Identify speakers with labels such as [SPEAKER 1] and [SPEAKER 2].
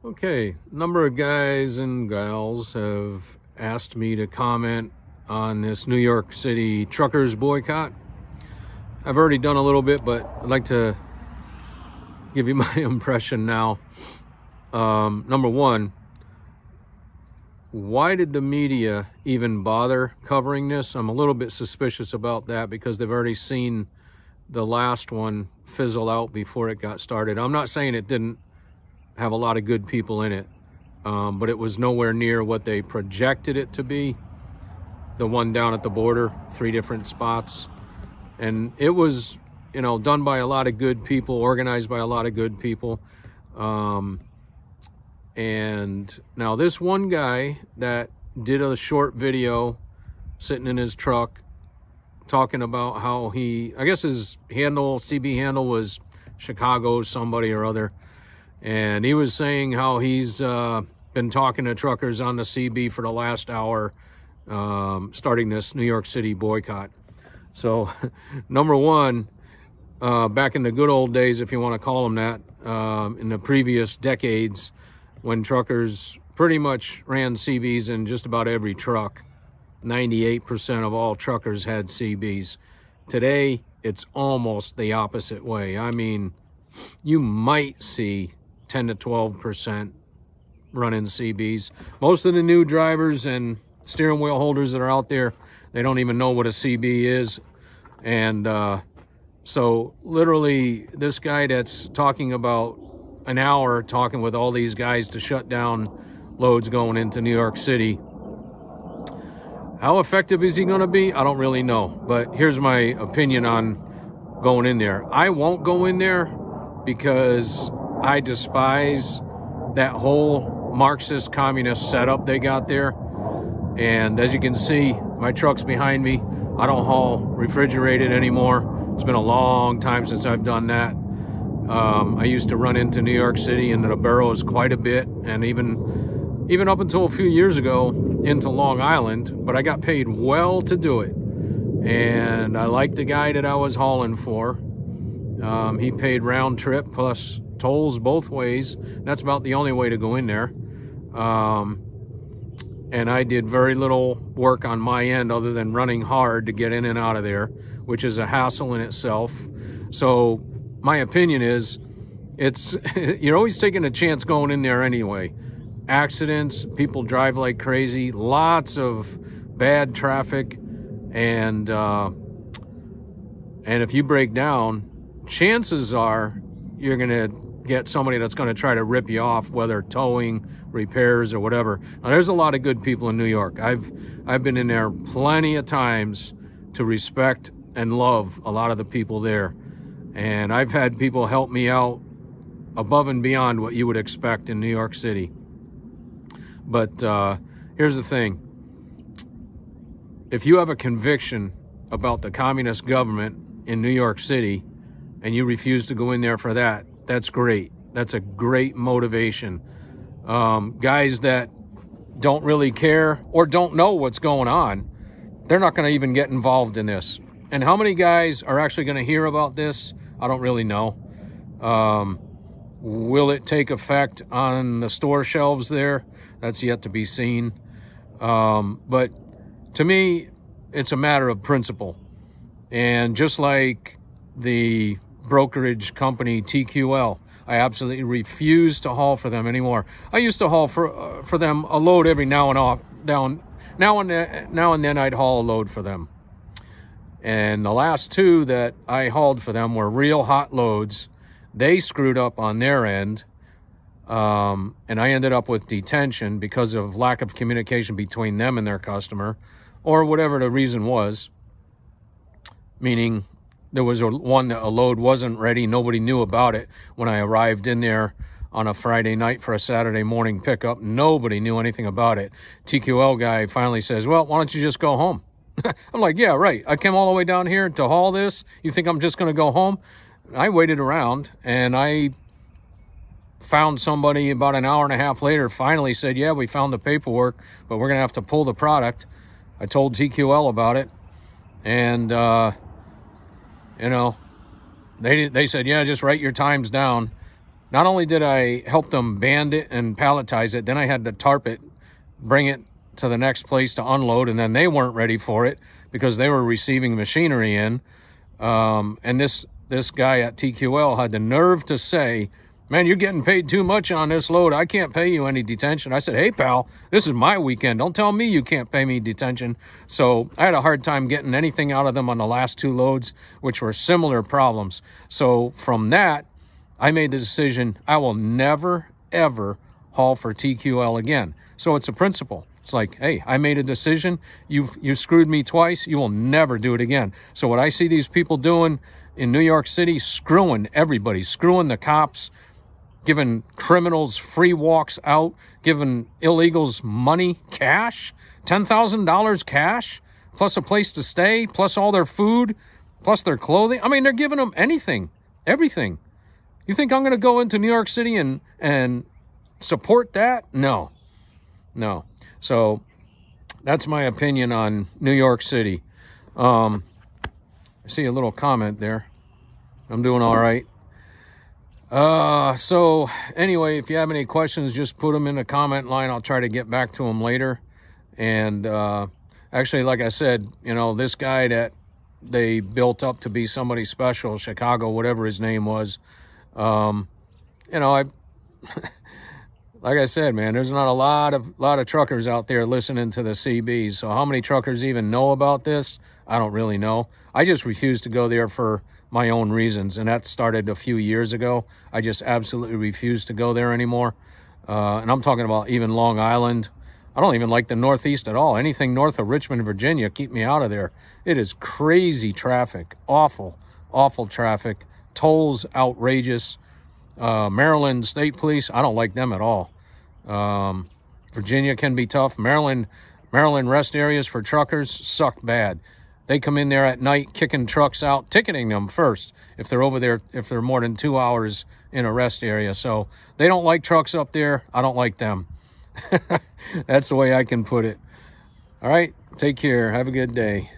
[SPEAKER 1] Okay, a number of guys and gals have asked me to comment on this New York City truckers boycott. I've already done a little bit, but I'd like to give you my impression now. Number one, why did the media even bother covering this? I'm a little bit suspicious about that because they've already seen the last one fizzle out before it got started. I'm not saying it didn't have a lot of good people in it, but it was nowhere near what they projected it to be. The one down at the border, 3 different spots. And it was, done by a lot of good people, organized by a lot of good people. And now this one guy that did a short video sitting in his truck talking about how I guess his CB handle was Chicago somebody or other. And he was saying how he's been talking to truckers on the CB for the last hour, starting this New York City boycott. So, number one, back in the good old days, if you want to call them that, in the previous decades, when truckers pretty much ran CBs in just about every truck, 98% of all truckers had CBs. Today, it's almost the opposite way. I mean, you might see 10 to 12% running CBs. Most of the new drivers and steering wheel holders that are out there, they don't even know what a CB is. And so literally this guy that's talking about an hour talking with all these guys to shut down loads going into New York City, how effective is he going to be? I don't really know. But here's my opinion on going in there. I won't go in there because I despise that whole Marxist communist setup they got there. And as you can see, my truck's behind me. I don't haul refrigerated anymore. It's been a long time since I've done that. I used to run into New York City into the boroughs quite a bit, and even up until a few years ago into Long Island, but I got paid well to do it. And I liked the guy that I was hauling for. He paid round trip plus tolls both ways. That's about the only way to go in there. And I did very little work on my end other than running hard to get in and out of there, which is a hassle in itself. So my opinion is you're always taking a chance going in there anyway. Accidents, people drive like crazy, lots of bad traffic, and if you break down, chances are you're going to get somebody that's going to try to rip you off, whether towing, repairs, or whatever. Now, there's a lot of good people in New York. I've been in there plenty of times to respect and love a lot of the people there. And I've had people help me out above and beyond what you would expect in New York City. But here's the thing. If you have a conviction about the communist government in New York City and you refuse to go in there for that, that's great. That's a great motivation. Guys that don't really care or don't know what's going on, they're not going to even get involved in this. And how many guys are actually going to hear about this? I don't really know. Will it take effect on the store shelves there? That's yet to be seen. But to me, it's a matter of principle. And just like the brokerage company TQL, I absolutely refuse to haul for them anymore. I used to haul for them a load every now and then I'd haul a load for them. And the last 2 that I hauled for them were real hot loads. They screwed up on their end, and I ended up with detention because of lack of communication between them and their customer, or whatever the reason was, meaning there was a load wasn't ready. Nobody knew about it when I arrived in there on a Friday night for a Saturday morning pickup. Nobody knew anything about it. TQL guy finally says, well, why don't you just go home? I'm like, yeah, right. I came all the way down here to haul this. You think I'm just going to go home? I waited around, and I found somebody about an hour and a half later, finally said, yeah, we found the paperwork, but we're going to have to pull the product. I told TQL about it, and they said, yeah, just write your times down. not only did I help them band it and palletize it, then I had to tarp it, bring it to the next place to unload, and then they weren't ready for it because they were receiving machinery in. And this guy at TQL had the nerve to say, man, you're getting paid too much on this load. I can't pay you any detention. I said, hey, pal, this is my weekend. Don't tell me you can't pay me detention. So I had a hard time getting anything out of them on the last 2 loads, which were similar problems. So from that, I made the decision I will never, ever haul for TQL again. So it's a principle. It's like, hey, I made a decision. You screwed me twice. You will never do it again. So what I see these people doing in New York City, screwing everybody, screwing the cops, giving criminals free walks out, giving illegals money, cash, $10,000 cash, plus a place to stay, plus all their food, plus their clothing. I mean, they're giving them anything, everything. You think I'm going to go into New York City and support that? No. So that's my opinion on New York City. I see a little comment there. I'm doing all right. So anyway, if you have any questions, just put them in the comment line. I'll try to get back to them later. And actually, like I said, you know, this guy that they built up to be somebody special, Chicago, whatever his name was, you know, like I said, man, there's not a lot of truckers out there listening to the CBs. So how many truckers even know about this? I don't really know. I just refuse to go there for my own reasons, and that started a few years ago. I just absolutely refuse to go there anymore. And I'm talking about even Long Island. I don't even like the Northeast at all. Anything north of Richmond, Virginia, keep me out of there. It is crazy traffic, awful traffic. Tolls outrageous. Maryland State Police, I don't like them at all. Virginia can be tough. Maryland rest areas for truckers suck bad. They come in there at night kicking trucks out, ticketing them first if they're over there, if they're more than 2 hours in a rest area. So they don't like trucks up there. I don't like them. That's the way I can put it. All right, take care. Have a good day.